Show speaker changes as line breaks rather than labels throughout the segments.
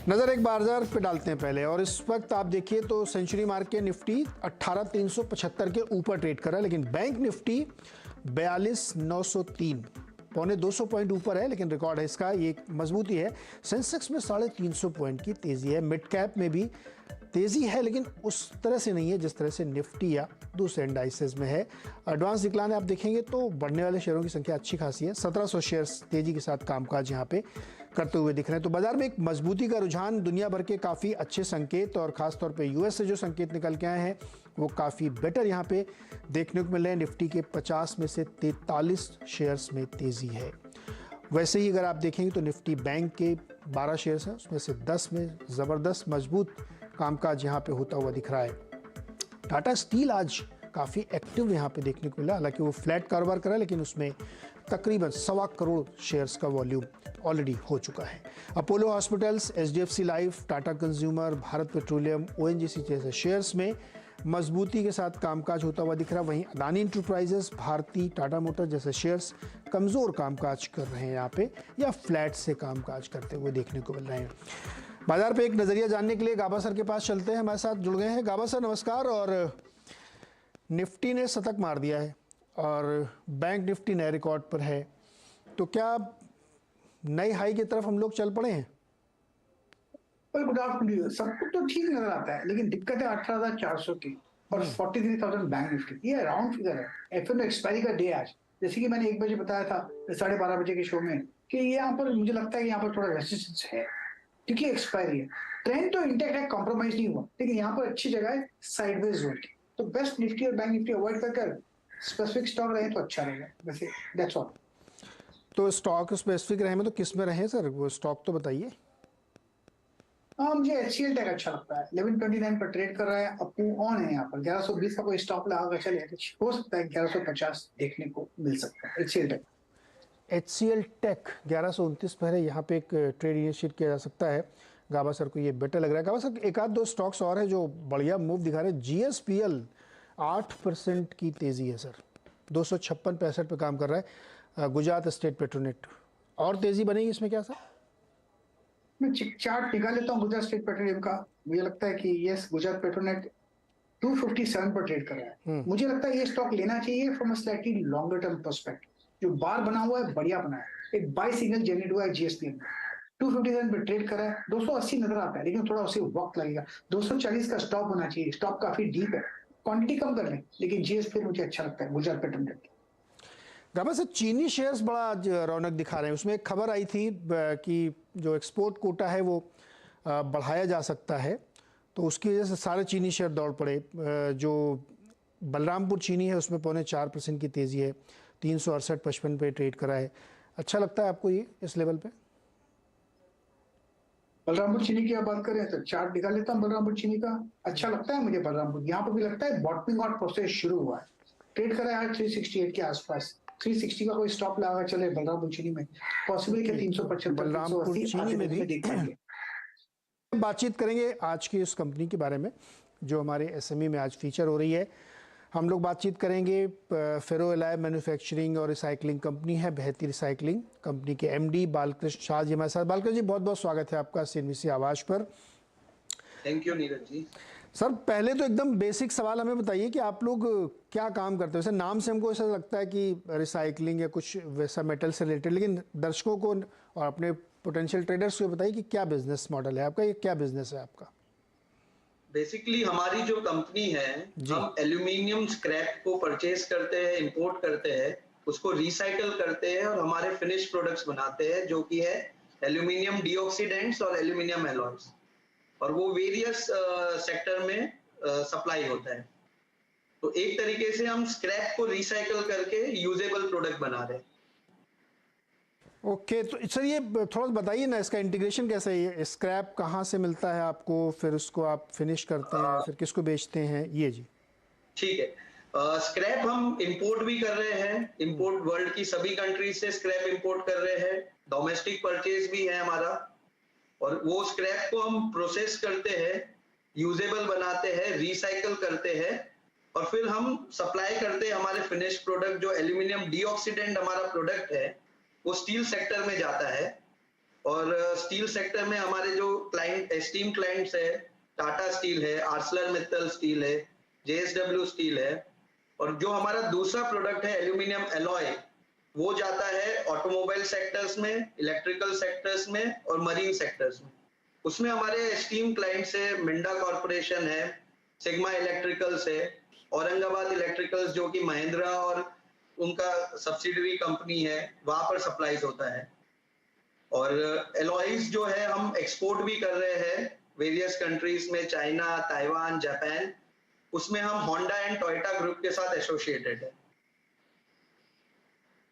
नजर एक बाजार पे डालते हैं पहले, और इस वक्त आप देखिए तो सेंचुरी मार्क के निफ्टी 18,375 के ऊपर ट्रेड कर रहा है, लेकिन बैंक निफ्टी 42,903 पौने 200 पॉइंट ऊपर है, लेकिन रिकॉर्ड है इसका, ये मजबूती है। सेंसेक्स में 350 पॉइंट की तेजी है। मिड कैप में भी तेजी है, लेकिन उस तरह से नहीं है जिस तरह से निफ्टी या दूसरे इंडाइसेस में है। एडवांस डिक्लाइन आप देखेंगे तो बढ़ने वाले शेयरों की संख्या अच्छी खासी है। 1700 शेयर्स तेजी के साथ कामकाज यहाँ पे करते हुए दिख रहे हैं। तो बाजार में एक मजबूती का रुझान, दुनिया भर के काफ़ी अच्छे संकेत और खासतौर पे यूएस से जो संकेत निकल के आए हैं वो काफ़ी बेटर यहाँ पे देखने को मिल रहे हैं। निफ्टी के 50 में से 43 शेयर्स में तेजी है। वैसे ही अगर आप देखेंगे तो निफ्टी बैंक के 12 शेयर्स हैं, उसमें से 10 में ज़बरदस्त मजबूत कामकाज यहाँ पे होता हुआ दिख रहा है। टाटा स्टील आज काफ़ी एक्टिव यहाँ पे देखने को मिला, हालांकि वो फ्लैट कारोबार करा, लेकिन उसमें तकरीबन 1.25 करोड़ शेयर्स का वॉल्यूम ऑलरेडी हो चुका है। Apollo hospitals, HDFC life, Tata consumer, Bharat petroleum, ONGC जैसे शेयर्स में मजबूती के साथ कामकाज होता हुआ दिख रहा है। वहीं अदानी इंटरप्राइजेस, भारती, टाटा मोटर जैसे शेयर्स कमज़ोर कामकाज कर रहे हैं यहाँ पे, या फ्लैट से कामकाज करते हुए देखने को मिल रहे हैं। बाजार पे एक नज़रिया जानने के लिए गाबा सर के पास चलते हैं, हमारे साथ जुड़ गए हैं। गाबा सर नमस्कार। और निफ्टी ने शतक मार दिया है और बैंक निफ्टी नए रिकॉर्ड पर है, तो क्या नई हाई की तरफ हम लोग चल पड़े हैं?
Good afternoon. सब कुछ तो ठीक नजर आता है, लेकिन दिक्कत है 18,400 की और 43,000 बैंक निफ्टी। ये राउंड फिगर है। एफएम एक्सपायरी का डे आज, जैसे कि मैंने 1 बजे बताया था 12:30 बजे के शो में कि ये यहाँ पर मुझे लगता है कि यहाँ पर थोड़ा रेजिस्टेंस है, क्योंकि एक्सपायरी है। ट्रेंड तो इंटैक्ट है, कॉम्प्रोमाइज नहीं हुआ, लेकिन यहाँ पर अच्छी जगह है साइडवेज जोन की। तो बेस्ट निफ्टी और बैंक निफ्टी अवॉइड कर स्पेसिफिक स्टॉक रहे तो अच्छा रहेगा। वैसे दैट्स ऑल।
तो स्टॉक स्पेसिफिक रहे में तो किस में रहे सर, वो स्टॉक तो बताइए।
हाँ, मुझे HCL टेक अच्छा लगता है। 1129 पर ट्रेड कर रहा है, अपू ऑन है। यहाँ पर 1120 का कोई स्टॉप लगा चले, हो सकता है 1150 देखने को मिल सकता है। HCL टेक
HCL टेक 1129 पर है, यहाँ पे एक ट्रेड इनिशिएट किया जा सकता है। गाबा सर को ये बेटर लग रहा है। गाबा सर एक आध दो स्टॉक्स और है जो बढ़िया मूव दिखा रहे हैं। GSPL 8% की तेजी है सर, 256-65 पे काम कर रहा है। गुजरात स्टेट पेट्रोनेट और तेजी बनेगी इसमें क्या सर?
मैं चार्ट निकाल लेता हूँ गुजरात स्टेट पेट्रोलियम का। मुझे लगता है कि यस, गुजरात पेट्रोनेट 257 पर ट्रेड कर रहा है। मुझे लगता है ये स्टॉक लेना चाहिए from a slightly longer term perspective. जो बार बना हुआ है बढ़िया बना है, एक बाय सिग्नल जनरेट हुआ है GSPL में। 257 पर ट्रेड कर रहा है। 280 नजर आता है, लेकिन थोड़ा उसे वक्त लगेगा। 240 का स्टॉप होना चाहिए। स्टॉप काफी डीप है, क्वांटिटी कम कर लें, लेकिन GSPL मुझे अच्छा लगता है गुजरात पेट्रोनेट।
गाबा सर चीनी शेयर्स बड़ा आज रौनक दिखा रहे हैं। उसमें एक खबर आई थी कि जो एक्सपोर्ट कोटा है वो बढ़ाया जा सकता है, तो उसकी वजह से सारे चीनी शेयर दौड़ पड़े। जो बलरामपुर चीनी है उसमें 4.25% की तेज़ी है, 368-55 पे ट्रेड करा है। अच्छा लगता है आपको ये इस लेवल पे?
बलरामपुर चीनी की आप बात करें तो चार्ट निकाल लेता हूँ बलरामपुर चीनी का। अच्छा लगता है मुझे बलरामपुर। यहाँ पर भी लगता है बॉटमिंग आउट प्रोसेस शुरू हुआ है। ट्रेड करा है 368 के आसपास। 360 का कोई स्टॉप लगा चले बलरामपुर चीनी में, पॉसिबल कि 375
बलरामपुर
380
चीनी में भी
देख पाएंगे।
बातचीत करेंगे आज की उस कंपनी के बारे में जो हमारे SME में आज फीचर हो रही है। हम लोग बातचीत करेंगे फेरो एलाय मैन्युफैक्चरिंग और रिसाइकलिंग कंपनी है, बहती रिसाइकलिंग कंपनी के MD बालकृष्ण शाह जी हमारे साथ। बालकृष्ण जी बहुत बहुत स्वागत है आपका CNBC आवाज पर।
Thank you Neeraj ji.
Sir पहले तो एकदम बेसिक सवाल हमें बताइए कि आप लोग क्या काम करते हो। वैसे नाम से हमको ऐसा लगता है कि रिसाइकलिंग या कुछ वैसा मेटल से रिलेटेड, लेकिन दर्शकों को और अपने पोटेंशियल ट्रेडर्स को बताइए कि क्या बिजनेस मॉडल है आपका, ये क्या बिजनेस है आपका?
बेसिकली हमारी जो कंपनी है, हम एल्यूमिनियम स्क्रैप को परचेज करते हैं, इंपोर्ट करते हैं, उसको रिसाइकल करते हैं और हमारे फिनिश प्रोडक्ट्स बनाते हैं, जो कि है एल्यूमिनियम डीऑक्सीडेंट्स और एल्यूमिनियम एलॉयज, और वो वेरियस सेक्टर में सप्लाई होता है। तो एक तरीके से हम स्क्रैप को रिसाइकल करके यूजेबल प्रोडक्ट बना रहे हैं।
ओके तो सर ये थोड़ा बताइए ना, इसका इंटीग्रेशन कैसे है? ये स्क्रैप कहाँ से मिलता है आपको, फिर उसको आप फिनिश करते हैं, फिर किसको बेचते हैं ये जी?
ठीक है। स्क्रैप हम इंपोर्ट भी कर रहे हैं। इंपोर्ट वर्ल्ड की सभी कंट्रीज से स्क्रैप इंपोर्ट कर रहे हैं। डोमेस्टिक परचेज भी है हमारा, और वो स्क्रैप को हम प्रोसेस करते हैं, यूजेबल बनाते हैं, रिसाइकल करते हैं, और फिर हम सप्लाई करते हैं हमारे फिनिश प्रोडक्ट। जो एल्यूमिनियम डीऑक्सीडेंट हमारा प्रोडक्ट है वो स्टील सेक्टर में जाता है, और स्टील सेक्टर में हमारे जो क्लाइंट एस्टीम क्लाइंट्स है, टाटा स्टील है, आर्सलर मित्तल स्टील है, जेएसडब्ल्यू स्टील है, और जो हमारा दूसरा प्रोडक्ट है एल्यूमिनियम एलॉय, वो जाता है ऑटोमोबाइल सेक्टर्स में, इलेक्ट्रिकल सेक्टर्स में और मरीन सेक्टर्स में। उसमें हमारे एस्टीम क्लाइंट्स है, मिंडा कॉर्पोरेशन है, सिग्मा इलेक्ट्रिकल्स है, औरंगाबाद इलेक्ट्रिकल्स जो कि महिंद्रा और उनका सब्सिडरी कंपनी है, वहां पर सप्लाईज होता है। और एलॉयज जो है हम एक्सपोर्ट भी कर रहे हैं वेरियस कंट्रीज में, चाइना, ताइवान, जापान। उसमें हम होंडा एंड टोयोटा ग्रुप के साथ एसोसिएटेड है।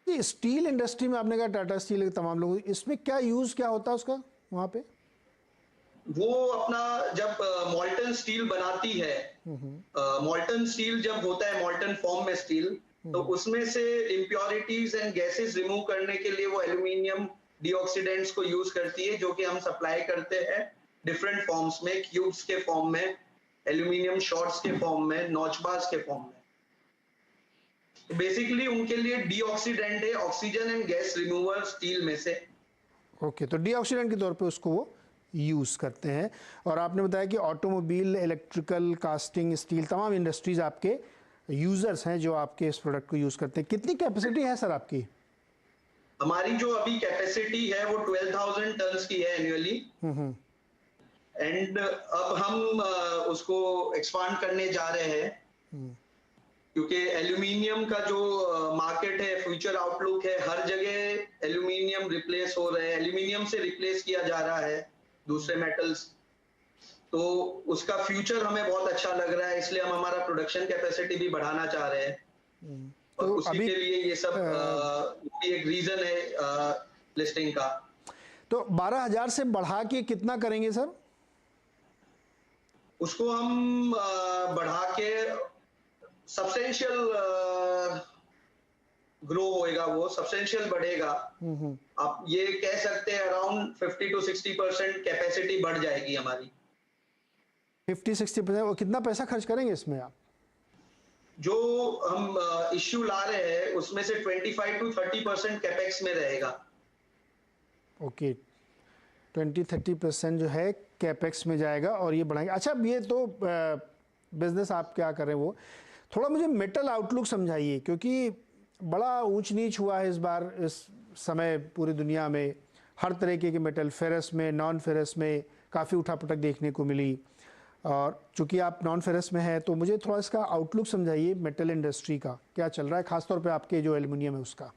ये स्टील इंडस्ट्री में आपने कहा टाटा स्टील के तमाम लोग, इसमें क्या यूज क्या होता है उसका वहां पे?
वो अपना जब मॉल्टन स्टील बनाती है, मॉल्टन स्टील जब होता है मॉल्टन फॉर्म में स्टील, तो उसमें से इम्प्योरिटीज एंड गैसेस रिमूव करने के लिए वो एल्यूमिनियम डीऑक्सीडेंट्स को यूज करती है, जो कि हम सप्लाई करते हैं डिफरेंट फॉर्म्स में, क्यूब्स के फॉर्म में, एल्यूमिनियम शॉर्ट्स के फॉर्म में, नॉच बार्स के फॉर्म में। तो बेसिकली उनके लिए डीऑक्सीडेंट है, oxygen and gas remover steel में से।
ओके, तो डीऑक्सीडेंट के तौर पे उसको वो यूज़ करते हैं। और आपने बताया कि ऑटोमोबाइल, इलेक्ट्रिकल, कास्टिंग, स्टील, तमाम इंडस्ट्रीज आपके यूज़र्स हैं जो आपके इस प्रोडक्ट को यूज़ करते हैं। कितनी कैपेसिटी है सर आपकी?
हमारी जो अभी कैपेसिटी है वो 12,000 टन्स की है एनुअली, एंड अब हम उसको एक्सपांड करने जा रहे हैं, क्योंकि एल्यूमिनियम का जो मार्केट है, फ्यूचर आउटलुक है, हर जगह एल्यूमिनियम रिप्लेस हो रहे हैं, एल्यूमिनियम से रिप्लेस किया जा रहा है दूसरे मेटल्स। तो उसका फ्यूचर हमें बहुत अच्छा लग रहा है, इसलिए हम हमारा प्रोडक्शन कैपेसिटी भी बढ़ाना चाह रहे हैं। और
तो
उसी
अभी
के लिए ये सब एक रीजन है लिस्टिंग का।
तो 12,000 से बढ़ा के कितना करेंगे सर?
उसको हम बढ़ा के सब्सटेंशियल ग्रो होएगा, वो सब्सटेंशियल बढ़ेगा। आप ये कह सकते हैं अराउंड 50 to 60% कैपेसिटी बढ़ जाएगी हमारी।
50-60%? और कितना पैसा खर्च करेंगे इसमें आप?
जो हम इश्यू ला रहे हैं उसमें से 25 to 30% कैपेक्स में रहेगा।
ओके, 20-30% जो है कैपेक्स में जाएगा और ये बढ़ाएंगे। अच्छा, अब ये तो बिजनेस आप क्या कर रहे हैं वो थोड़ा मुझे मेटल आउटलुक समझाइए, क्योंकि बड़ा ऊंच नीच हुआ है इस बार, इस समय पूरी दुनिया में हर तरीके के मेटल, फेरस में, नॉन फेरस में काफ़ी उठापटक देखने को मिली। और चूंकि आप नॉन फेरस में हैं तो मुझे थोड़ा इसका आउटलुक समझाइए, मेटल इंडस्ट्री का क्या चल रहा है, खासतौर पे आपके जो एल्युमिनियम है उसका।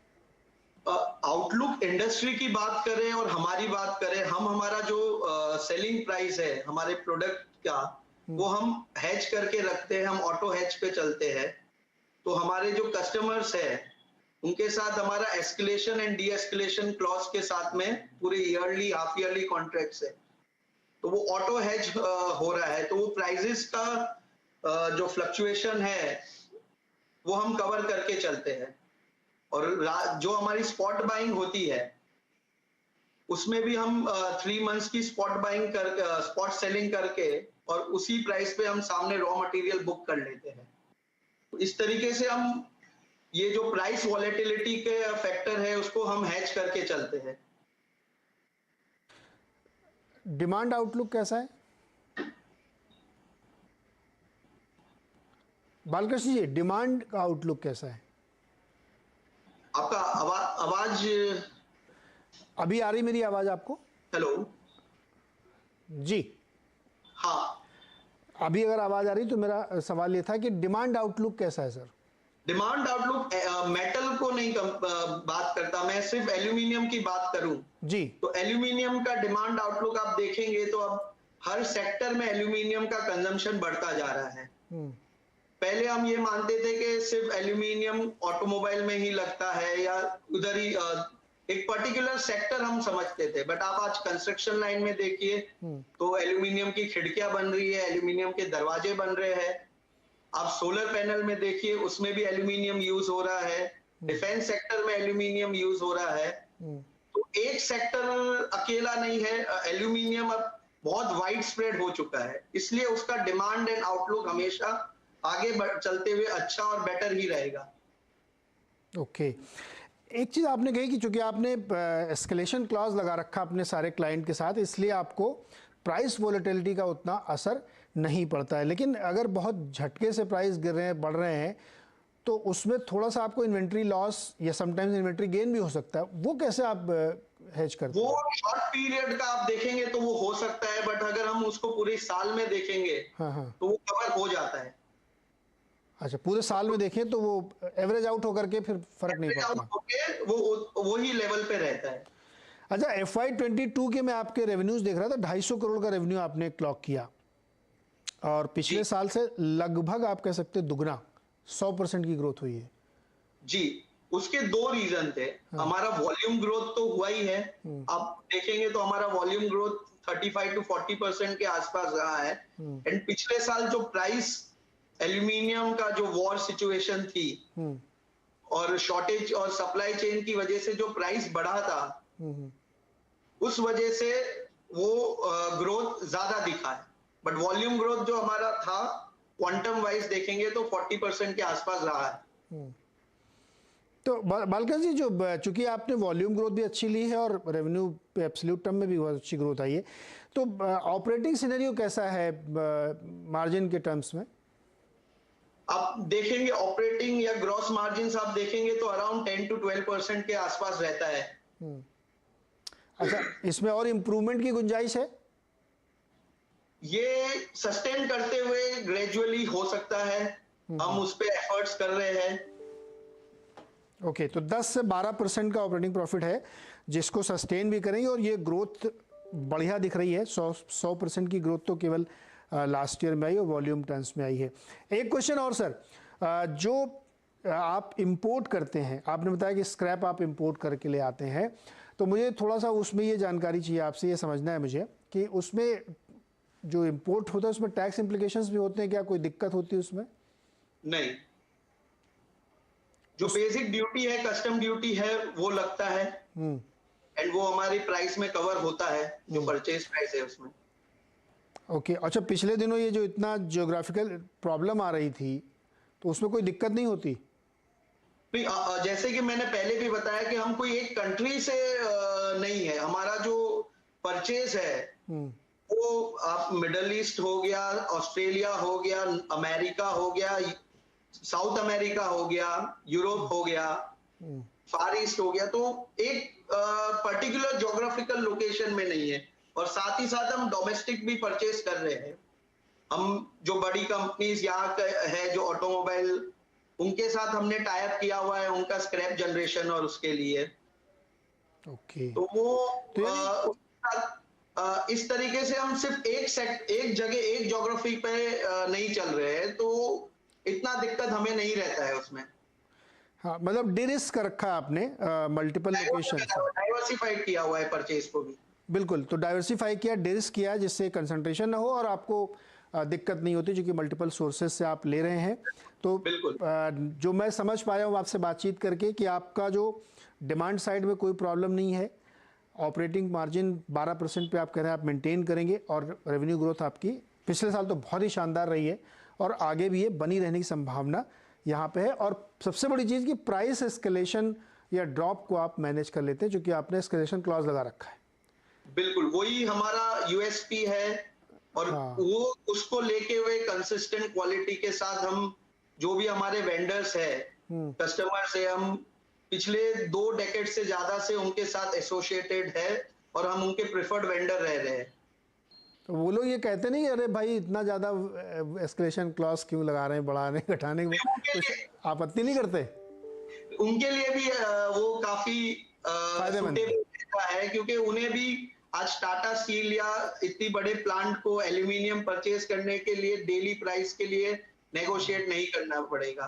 आउटलुक इंडस्ट्री की बात करें और हमारी बात करें, हम हमारा जो सेलिंग प्राइस है हमारे प्रोडक्ट का, वो हम हेज करके रखते हैं, हम ऑटो हेज पे चलते हैं। तो हमारे जो कस्टमर्स है उनके साथ हमारा escalation and D escalation clause के साथ में पूरे ईयरली, हाफ ईयरली कॉन्ट्रैक्ट्स है, तो वो ऑटो हेज हो रहा है। तो वो प्राइजेस का जो फ्लक्चुएशन है वो हम कवर करके चलते हैं। और जो हमारी स्पॉट बाइंग होती है उसमें भी हम 3 मंथ्स की स्पॉट बाइंग कर, स्पॉट सेलिंग करके और उसी प्राइस पे हम सामने रॉ मटेरियल बुक कर लेते हैं। तो इस तरीके से हम ये जो प्राइस वॉलेटिलिटी के फैक्टर है उसको हम हेज करके चलते हैं।
डिमांड आउटलुक कैसा है बालकृष्ण जी? डिमांड का आउटलुक कैसा है
आपका? आवाज
अभी आ रही मेरी आवाज आपको?
हेलो
जी
हाँ,
अभी अगर आवाज आ रही तो मेरा सवाल ये था कि डिमांड आउटलुक कैसा है सर?
डिमांड आउटलुक मेटल को नहीं बात करता, मैं सिर्फ एल्यूमिनियम की बात करूं
जी,
तो एल्यूमिनियम का डिमांड आउटलुक आप देखेंगे तो अब हर सेक्टर में एल्यूमिनियम का कंजम्पशन बढ़ता जा रहा है। पहले हम ये मानते थे कि सिर्फ एल्यूमिनियम ऑटोमोबाइल में ही लगता है या उधर ही एक पर्टिकुलर सेक्टर हम समझते थे, बट आप आज कंस्ट्रक्शन लाइन में देखिए तो एल्यूमिनियम की खिड़कियां बन रही है, एल्यूमिनियम के दरवाजे बन रहे हैं। आप सोलर पैनल में देखिए उसमें भी एल्यूमिनियम यूज हो रहा है, डिफेंस सेक्टर में एल्यूमिनियम यूज हो रहा है। तो एक सेक्टर अकेला नहीं है, एल्यूमिनियम अब बहुत वाइड स्प्रेड हो चुका है, इसलिए उसका डिमांड एंड आउटलुक हमेशा आगे चलते हुए अच्छा और बेटर ही रहेगा।
ओके। एक चीज़ आपने कही कि चूंकि आपने एस्केलेशन क्लॉज लगा रखा अपने सारे क्लाइंट के साथ, इसलिए आपको प्राइस वोलेटिलिटी का उतना असर नहीं पड़ता है। लेकिन अगर बहुत झटके से प्राइस गिर रहे हैं, बढ़ रहे हैं, तो उसमें थोड़ा सा आपको इन्वेंट्री लॉस या समटाइम्स इन्वेंट्री गेन भी हो सकता है। वो कैसे आप हेज करते हैं?
वो शॉर्ट पीरियड का आप देखेंगे तो वो हो सकता है, बट अगर हम उसको पूरे साल में देखेंगे
हाँ।
तो वो कवर हो जाता है।
अच्छा, पूरे साल में देखें तो वो एवरेज आउट होकर के फिर फर्क नहीं पड़ता,
वो ही लेवल पे रहता है।
अच्छा, FY22 के मैं आपके रेवेन्यूज देख रहा था, 250 करोड़ का रेवेन्यू आपने क्लॉक किया और पिछले साल से लगभग आप कह सकते दुगना, 100% की ग्रोथ हुई है।
जी, उसके दो रीजन थे। हमारा वॉल्यूम ग्रोथ तो हुआ ही है। आप देखेंगे तो हमारा वॉल्यूम ग्रोथ 35 to 40% के आसपास रहा है। एंड पिछले साल जो प्राइस एल्यूमिनियम का जो वॉर सिचुएशन थी और शॉर्टेज और सप्लाई चेन की वजह से जो प्राइस बढ़ा था, उस वजह से वो ग्रोथ ज्यादा दिखा है। बट वॉल्यूम ग्रोथ जो हमारा था क्वांटम वाइज देखेंगे तो 40% के आसपास रहा है।
तो बालकृष्ण जी, जो चूंकि आपने वॉल्यूम ग्रोथ भी अच्छी ली है और रेवेन्यू पे एब्सोल्यूट टर्म में भी बहुत अच्छी ग्रोथ आई है, तो ऑपरेटिंग सिनेरियो कैसा है मार्जिन के टर्म्स में?
आप देखेंगे ऑपरेटिंग या ग्रॉस मार्जिन आप देखेंगे तो अराउंड 10 to 12% के आसपास रहता है।
अच्छा, इसमें और इम्प्रूवमेंट की गुंजाइश है?
ये सस्टेन करते हुए ग्रेजुअली हो सकता है, हम उस पे एफर्ट्स कर रहे हैं।
ओके, तो 10 से 12% का ऑपरेटिंग प्रॉफिट है जिसको सस्टेन भी करेंगे और ये ग्रोथ बढ़िया दिख रही है। 100% की ग्रोथ तो केवल लास्ट ईयर में आई और वॉल्यूम टर्म्स में आई है। एक क्वेश्चन और सर, जो आप इंपोर्ट करते हैं, आपने बताया कि स्क्रैप आप इंपोर्ट करके ले आते हैं, तो मुझे थोड़ा सा उसमें ये जानकारी चाहिए आपसे, ये समझना है मुझे कि उसमें जो इंपोर्ट होता है उसमें टैक्स इम्प्लीकेशंस भी होते हैं क्या? कोई दिक्कत होती है उसमें?
नहीं, जो बेसिक ड्यूटी है, कस्टम ड्यूटी है, वो लगता है एंड वो हमारी प्राइस में कवर होता है, जो परचेज प्राइस है उसमें।
ओके, अच्छा, पिछले दिनों ये जो इतना जियोग्राफिकल प्रॉब्लम आ रही थी, तो उसमें कोई दिक्कत नहीं होती?
नहीं, जैसे कि मैंने पहले भी बताया कि हम कोई एक कंट्री से नहीं है। हमारा जो परचेज है वो आप मिडल ईस्ट हो गया, ऑस्ट्रेलिया हो गया, अमेरिका हो गया, साउथ अमेरिका हो गया, यूरोप हो गया, फार ईस्ट हो गया, तो एक पर्टिकुलर ज्योग्राफिकल लोकेशन में नहीं है। और साथ ही साथ हम डोमेस्टिक भी परचेज कर रहे हैं। हम जो बड़ी कंपनीज यहाँ है जो ऑटोमोबाइल, उनके साथ हमने टाई अप किया हुआ है उनका स्क्रैप जनरेशन और उसके लिए।
ओके,
तो वो इस तरीके से हम सिर्फ एक जगह एक ज्योग्राफी पे नहीं चल रहे हैं, तो इतना दिक्कत हमें नहीं रहता है उसमें।
हाँ, मतलब डिरिस्क कर रखा है आपने मल्टीपल लोकेशन,
डाइवर्सिफाइड किया हुआ है परचेज को भी।
बिल्कुल, तो डाइवर्सिफाई किया, डिरिस्क किया, जिससे कंसंट्रेशन ना हो और आपको दिक्कत नहीं होती, क्योंकि मल्टीपल सोर्सेज से आप ले रहे हैं। तो
बिल्कुल,
जो मैं समझ पाया हूँ आपसे बातचीत करके कि आपका जो डिमांड साइड में कोई प्रॉब्लम नहीं है, ऑपरेटिंग मार्जिन 12% पे आप कह रहे हैं आप मेंटेन करेंगे, और रेवेन्यू ग्रोथ आपकी पिछले साल तो बहुत ही शानदार रही है और आगे भी ये बनी रहने की संभावना यहाँ पे है। और सबसे बड़ी चीज़ कि प्राइस एस्केलेशन या ड्रॉप को आप मैनेज कर लेते हैं, क्योंकि आपने एस्केलेशन क्लॉज लगा रखा है।
बिल्कुल, वही हमारा यूएसपी है और वो उसको लेके हुए कंसिस्टेंट क्वालिटी के साथ हम जो भी हमारे वेंडर्स है, कस्टमर्स है, हम पिछले 2 डेकेड से ज्यादा से उनके साथ एसोसिएटेड है और हम उनके प्रेफर्ड वेंडर रह रहे हैं।
तो वो लोग ये कहते नहीं, अरे भाई इतना ज़्यादा एस्केलेशन क्लॉज क्यों लगा रहे हैं, बढ़ाने घटाने में कुछ आपत्ति नहीं करते?
उनके लिए भी वो काफी सुटेबल है, क्योंकि उन्हें भी आज टाटा स्टील या इतनी बड़े प्लांट को एल्यूमिनियम परचेज करने के लिए डेली प्राइस के लिए नेगोशिएट नहीं करना पड़ेगा।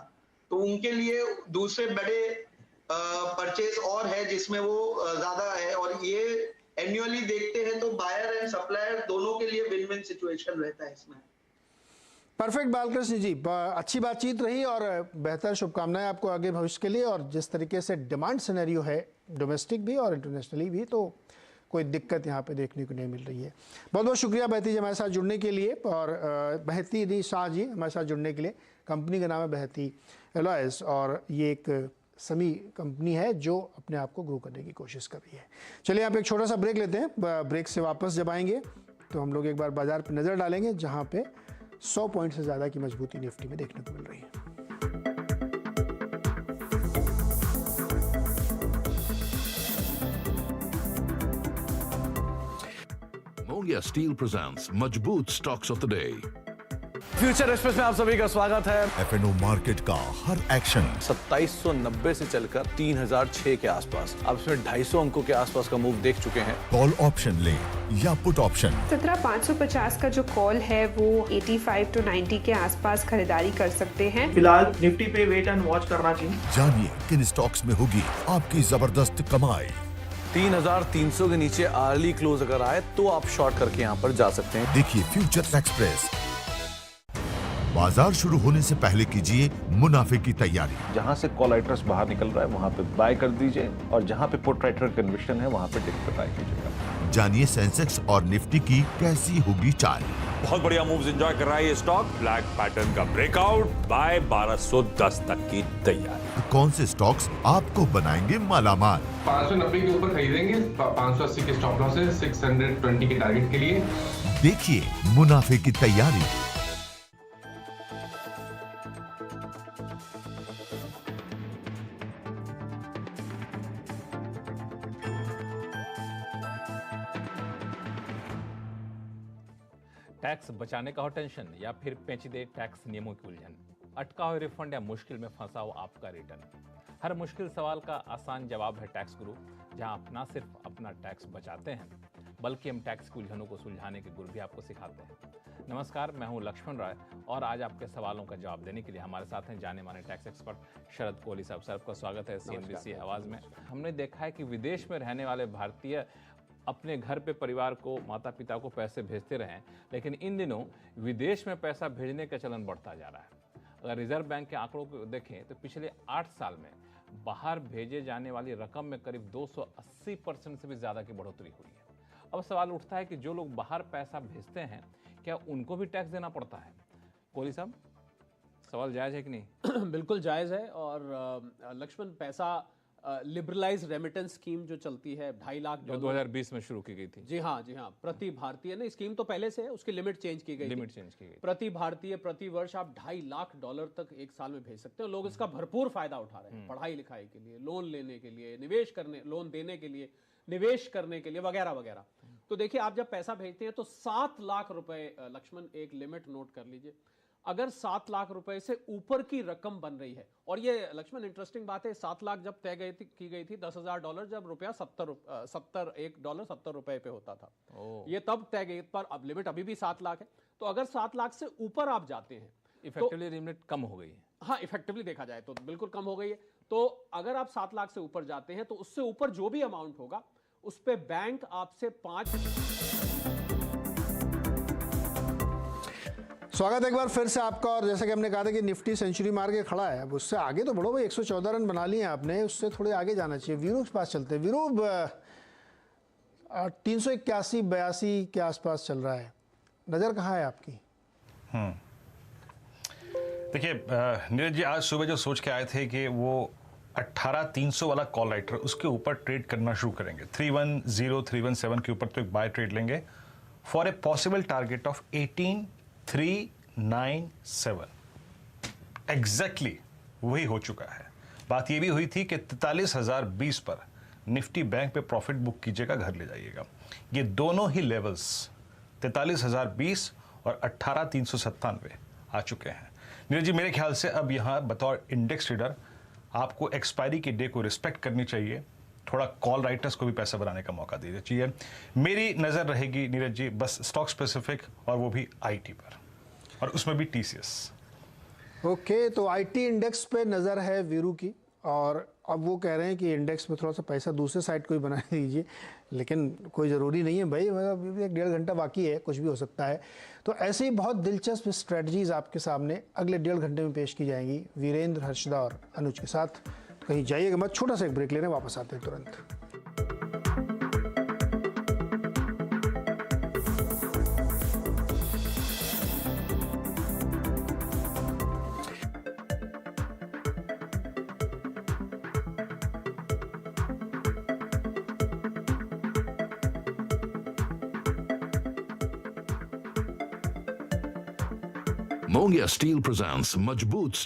तो उनके लिए दूसरे बड़े परचेज और है जिसमें वो ज्यादा है, और ये एन्युअली देखते हैं तो बायर एंड सप्लायर दोनों के लिए विन विन सिचुएशन रहता है इसमें।
परफेक्ट बालकृष्ण जी, अच्छी बातचीत रही और बेहतर शुभकामनाएं आपको आगे भविष्य के लिए। और जिस तरीके से डिमांड सिनेरियो है डोमेस्टिक भी और इंटरनेशनली भी, तो कोई दिक्कत यहाँ पे देखने को नहीं मिल रही है। बहुत बहुत शुक्रिया बहती जी हमारे साथ जुड़ने के लिए, और बहती शाह जी हमारे साथ जुड़ने के लिए। कंपनी का नाम है बहती एलॉयज और ये एक समी कंपनी है जो अपने आप को ग्रो करने की कोशिश कर रही है। चलिए आप एक छोटा सा ब्रेक लेते हैं। ब्रेक से वापस जब आएंगे तो हम लोग एक बार बाजार पर नज़र डालेंगे, जहां पे 100 पॉइंट से ज़्यादा की मजबूती निफ्टी में देखने को मिल रही है।
Mongia Steel presents Majboot Stocks of the Day.
Future express में आप सभी का स्वागत है।
एफएनओ मार्केट का हर एक्शन
2790 से चलकर 3006 के आसपास, अब इसमें 250 अंकों के आसपास का मूव देख चुके हैं।
कॉल ऑप्शन ले या पुट ऑप्शन
17550 का जो कॉल है वो 85 to 90 के आसपास खरीदारी कर सकते हैं।
फिलहाल निफ्टी पे वेट एंड वॉच करना चाहिए।
जानिए किन स्टॉक्स में होगी आपकी जबरदस्त कमाई।
3300 के नीचे अर्ली क्लोज अगर आए तो आप शॉर्ट करके यहाँ पर जा सकते हैं।
देखिए फ्यूचर एक्सप्रेस। बाजार शुरू होने से पहले कीजिए मुनाफे की तैयारी।
जहाँ से कॉल राइटर्स बाहर निकल रहा है वहाँ पे बाय कर दीजिए, और जहाँ पे पुट राइटर कन्विक्शन है वहाँ पे डिप पे बाय कीजिएगा।
जानिए सेंसेक्स और निफ्टी की कैसी होगी चाल।
बहुत बढ़िया मूव्स एंजॉय कर रहा है ये स्टॉक। ब्लैक पैटर्न का ब्रेकआउट, बाय 1210 तक की तैयारी।
कौन से स्टॉक्स आपको बनाएंगे मालामाल।
590 के ऊपर खरीदेंगे, 580 के स्टॉप लॉस है, 620 के टारगेट के लिए।
देखिए मुनाफे की तैयारी।
टैक्स बचाने का हो टेंशन, या फिर पेचीदे टैक्स नियमों की उलझन, अटका हो रिफंड या मुश्किल में फंसा हो आपका रिटर्न, हर मुश्किल सवाल का आसान जवाब है टैक्स गुरु, जहां आप ना सिर्फ अपना टैक्स बचाते हैं बल्कि हम टैक्स की उलझनों को सुलझाने के गुर भी आपको सिखाते हैं। नमस्कार, मैं हूं लक्ष्मण राय और आज आपके सवालों का जवाब देने के लिए हमारे साथ हैं जाने माने टैक्स एक्सपर्ट शरद कोहली साहब। सर, आपका स्वागत है CNBC आवाज में। हमने देखा है कि विदेश में रहने वाले भारतीय अपने घर पे परिवार को, माता पिता को पैसे भेजते रहें, लेकिन इन दिनों विदेश में पैसा भेजने का चलन बढ़ता जा रहा है। अगर रिजर्व बैंक के आंकड़ों को देखें तो पिछले 8 साल में बाहर भेजे जाने वाली रकम में करीब 280% से भी ज्यादा की बढ़ोतरी हुई है। अब सवाल उठता है कि जो लोग बाहर पैसा भेजते हैं क्या उनको भी टैक्स देना पड़ता है? कोहली साहब, सवाल जायज है कि नहीं?
बिल्कुल जायज है। और लक्ष्मण, पैसा लिबरलाइज रेमिटेंस स्कीम जो चलती है 2.5 लाख
जो 2020 में शुरू की गई थी।
जी हाँ, प्रति भारतीय ने, स्कीम तो पहले से है, उसकी लिमिट चेंज की गई। प्रति भारतीय प्रति वर्ष आप $2.5 लाख तक एक साल में भेज सकते हो। लोग इसका भरपूर फायदा उठा रहे हैं, पढ़ाई लिखाई के लिए, लोन लेने के लिए, निवेश करने, लोन देने के लिए, निवेश करने के लिए, वगैरह वगैरह। तो देखिए, आप जब पैसा भेजते हैं तो 7 लाख रुपए, लक्ष्मण एक लिमिट नोट कर लीजिए, अगर 7 लाख रुपए से ऊपर की रकम बन रही है, और ये लक्ष्मण इंटरेस्टिंग बात है, 7 लाख जब तय की गई थी $10,000, जब रुपया $70 पे होता था, ये तब तय गई, पर अब लिमिट अभी भी 7 लाख है। तो अगर 7 लाख से ऊपर आप जाते हैं,
इफेक्टिवली लिमिट कम हो गई है।
हाँ, इफेक्टिवली देखा जाए तो बिल्कुल कम हो गई है। तो अगर आप 7 लाख से ऊपर जाते हैं तो उससे ऊपर जो भी अमाउंट होगा उस पे बैंक आपसे 5।
स्वागत है एक बार फिर से आपका। और जैसा कि हमने कहा था कि निफ्टी सेंचुरी मार के खड़ा है, अब उससे आगे तो बढ़ो भाई। 114 रन बना लिए आपने, उससे थोड़े आगे जाना चाहिए। वीरू के पास चलते हैं। वीरू, 381-82 के आसपास चल रहा है, नज़र कहाँ है आपकी?
देखिए नीरज जी, आज सुबह जो सोच के आए थे कि वो 18300 वाला कॉल राइटर, उसके ऊपर ट्रेड करना शुरू करेंगे। 310 317 के ऊपर तो एक बाय ट्रेड लेंगे for a possible target of 18397। Exactly वही हो चुका है। बात ये भी हुई थी कि 43020 पर निफ्टी बैंक पे प्रॉफिट बुक कीजिएगा, घर ले जाइएगा। ये दोनों ही लेवल्स 43020 और 18397 आ चुके हैं। नीरज जी, मेरे ख्याल से अब यहाँ बतौर इंडेक्स ट्रेडर आपको एक्सपायरी की डे को रिस्पेक्ट करनी चाहिए, थोड़ा कॉल राइटर्स को भी पैसा बनाने का मौका दीजिए चाहिए। मेरी नज़र रहेगी नीरज जी बस स्टॉक स्पेसिफिक, और वो भी IT पर, और उसमें भी TCS।
ओके, तो IT इंडेक्स पे नज़र है वीरू की, और अब वो कह रहे हैं कि इंडेक्स में थोड़ा सा पैसा दूसरे साइड को ही बना दीजिए, लेकिन कोई ज़रूरी नहीं है भाई, मतलब 1.5 घंटा बाकी है, कुछ भी हो सकता है। तो ऐसे ही बहुत दिलचस्प स्ट्रेटजीज आपके सामने अगले 1.5 घंटे में पेश की जाएंगी वीरेंद्र, हर्षदा और अनुज के साथ। कहीं जाइएगा मत, छोटा सा एक ब्रेक लेने वापस आते हैं तुरंत।
Mongia Steel presents Majboot